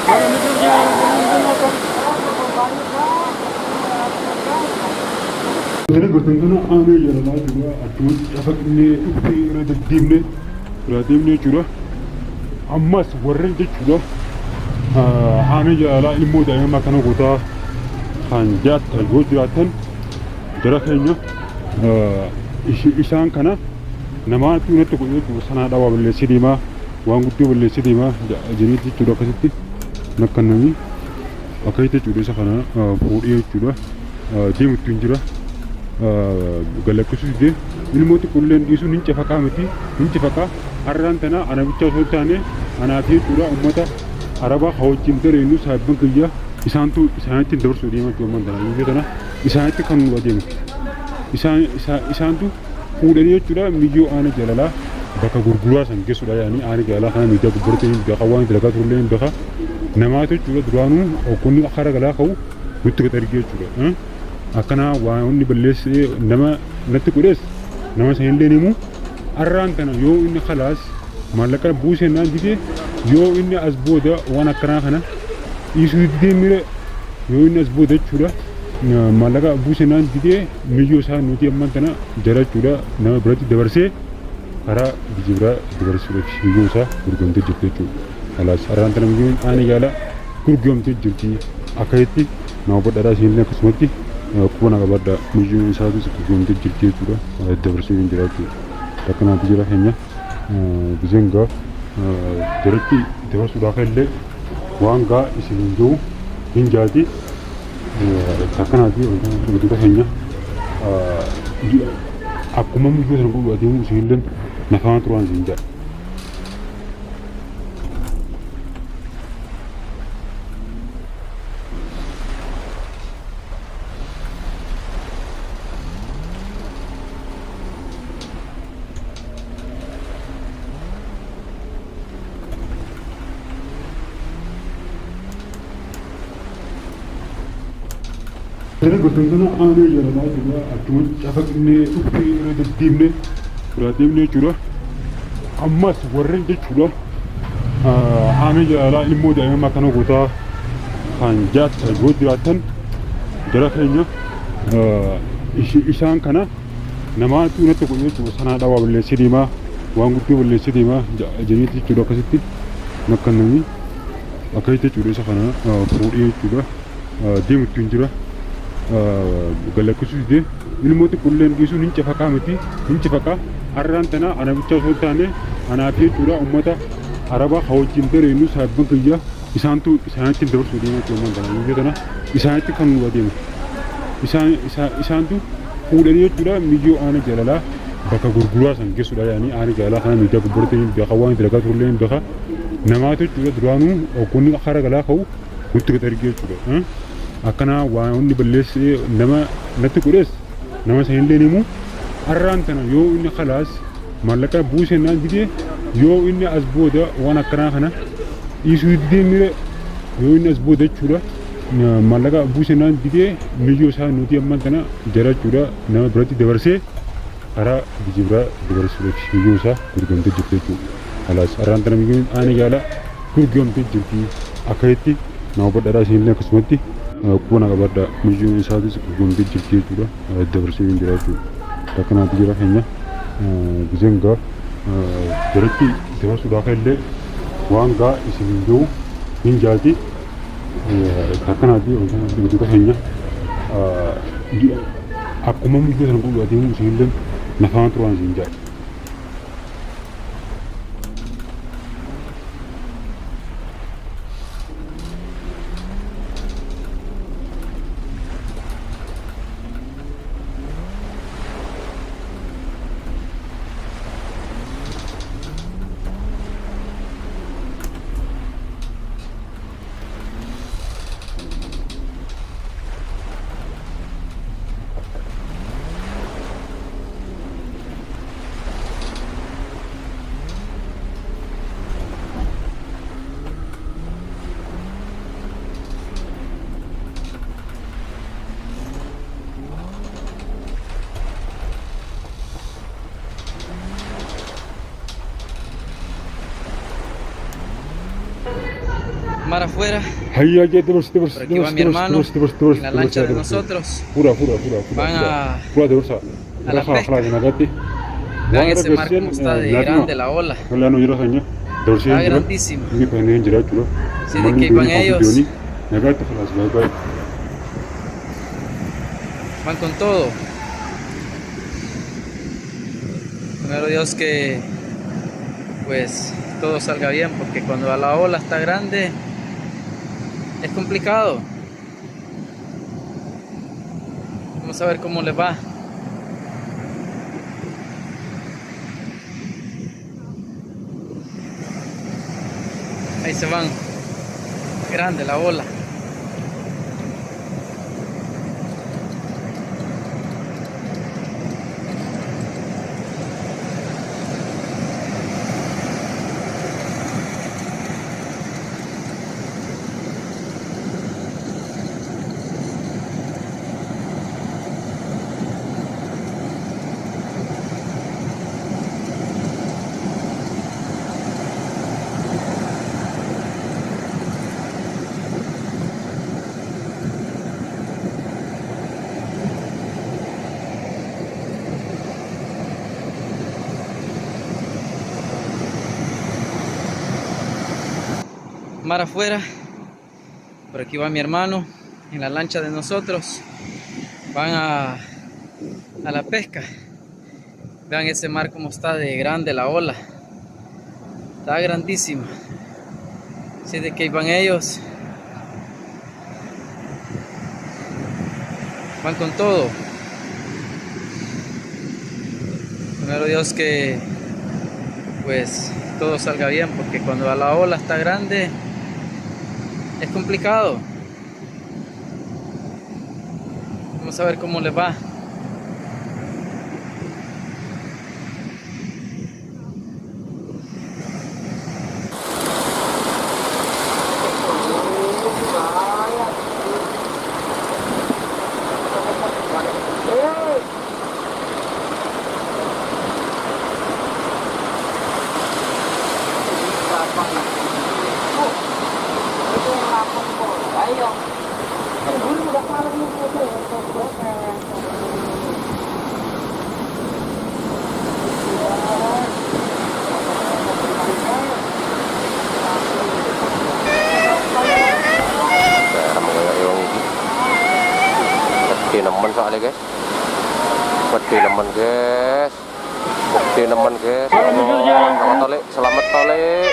Ini bertengkar aneh jalan juga, aduh, efek ini relatifnya curah, amas warren curah, aneh jalan ilmu daya makan kota, hanjat, gue juratan, jaraknya, isang kana, nama tu nanti kau sana ada wabel sedima, wang itu wabel sedima, jadi itu curah kasih, nak kanangi, akai itu curah sakana, puri curah, dia mungkin curah. Galakkusude ilmooti kulleen dhiisuun hin cafaqaa miti hin cafaqaa har'aan tana ana bicha osoo hin taane anaa fi dura uummata arabaa hawajjin dareenyu saayibban kiyya isaantu isaanitti dabarsuu deematti uumman tana yoo tana isaanitti kan nu adeemu isaantu fuudhanii jechuudha miyyoo aana jalalaa bakka gurguraa san geessuudha yaani aana jalalaa kana miidhaa gurguratee hin beekaa waan dalagaa turullee hin beekaa namaatu jechuudha duraanuu hoggonni akka galaa ka'u nutti gad argee jechuudha. Akkana waan inni balleessee nama natti godhees nama san illee himu har'aan tana yoo inni khalaas maallaqa buusee naan didee yoo inni as booda waan akkanaa kana dhiisuu didee mire yoo inni as booda jechuudha maallaqa buusee naan didee miyyoo isaa nuti amman tana jala jechuudha nama biratti dabarsee karaa bijibiraa dabarsuudhaaf miyyoo isaa gurguramtee jirti jechuudha. Khalaas har'aan tana miyyoon aana jaala gurguramtee jirti akka itti nama badhaadhaa isheen akkasumatti kuwan agabadda miyyuun isaatis gurguramtee jirti jechuudha dabarsee hin jiraatu akkanaatu jira keenya bizeen gaa jaratti dabarsuudhaaf illee waan gaa isin hin jiru hin jaati akkanaati wantoota keenya akkuma miyyuu sana godhu adeemu isin illee nafaan turaan isin jaa. Ini bertengkar aneh jalan juga, aduh, efek ini relatifnya curah, amas warren curah, aneh jalan ilmu daya makan kota, hanjat, gue juratan, jaraknya, isang kana, nama tu nanti kau sana ada wabel sedima, wang itu wabel sedima, jadi itu curah kasih, nak kanangi, akai itu curah sakana, puri curah, dia mungkin curah. Galakkusude ilmooti kulleen dhiisuun hin cafaqaa miti hin cafaqaa har'aan tana ana bicha osoo hin taane anaa fi jechuudha uummata arabaa hawajjin dareenyu saayibban kiyya isaantu isaanitti dabarsuu deematti uumman tana yoo tana isaanitti kan nu adeemu isaantu fuudhanii jechuudha miyyoo aana jalalaa bakka gurguraa san geessuudha yaani aana jalalaa kana miidhaa gurguratee hin beekaa waan dalagaa turullee hin beekaa namaatu jechuudha duraanuu hoggonni akka galaa ka'u nutti gad argee jechuudha. Akkana waan inni balleessee nama natti godhees nama san illee himu har'aan tana yoo inni khalaas maallaqa buusee naan didee yoo inni as booda waan akkanaa kana dhiisuu didee mire yoo inni as booda jechuudha maallaqa buusee naan didee miyyoo isaa nuti amman tana jala jechuudha nama biratti dabarsee karaa bijibiraa dabarsuudhaaf miyyoo isaa gurguramtee jirti jechuudha. Khalaas har'aan tana miyyoon aana jaala gurguramtee jirti akka itti nama badhaadhaa isheen illee akkasumatti kuwan agabadda miyyuun isaatis gurguramtee jirti jechuudha dabarsee hin jiraatu akkanaatu jira keenya bizeen gaa jaratti dabarsuudhaaf illee waan gaa isin hin jiru hin jaati akkanaati wantoota keenya akkuma miyyuu sana godhu adeemu isin illee nafaan turaan isin jaati. mar afuera. Ahí, ahí, terus, terus, Por aquí va mi hermano en la lancha de nosotros. Pura. Van a la Raja, pesca. nagati. Vean ese mar como está de grande la ola. Wala no yura sanya. Está grandísimo. Ini pengen jira chulo. Así de que van ellos. Nagati khalas, bye bye. Van con todo. Primero Dios que pues todo salga bien, porque cuando la ola está grande es complicado. Vamos a ver cómo les va. Ahí se van. Grande la ola. Mar afuera. Por aquí va mi hermano en la lancha de nosotros. Van a la pesca. Vean ese mar como está de grande la ola. Está grandísima. Así de que ahí van ellos. Van con todo. Primero Dios que pues todo salga bien, porque cuando la ola está grande es complicado. Vamos a ver cómo les va. Bukti naman soalnya guys. Bukti naman guys. Bukti naman guys. Selamat tole.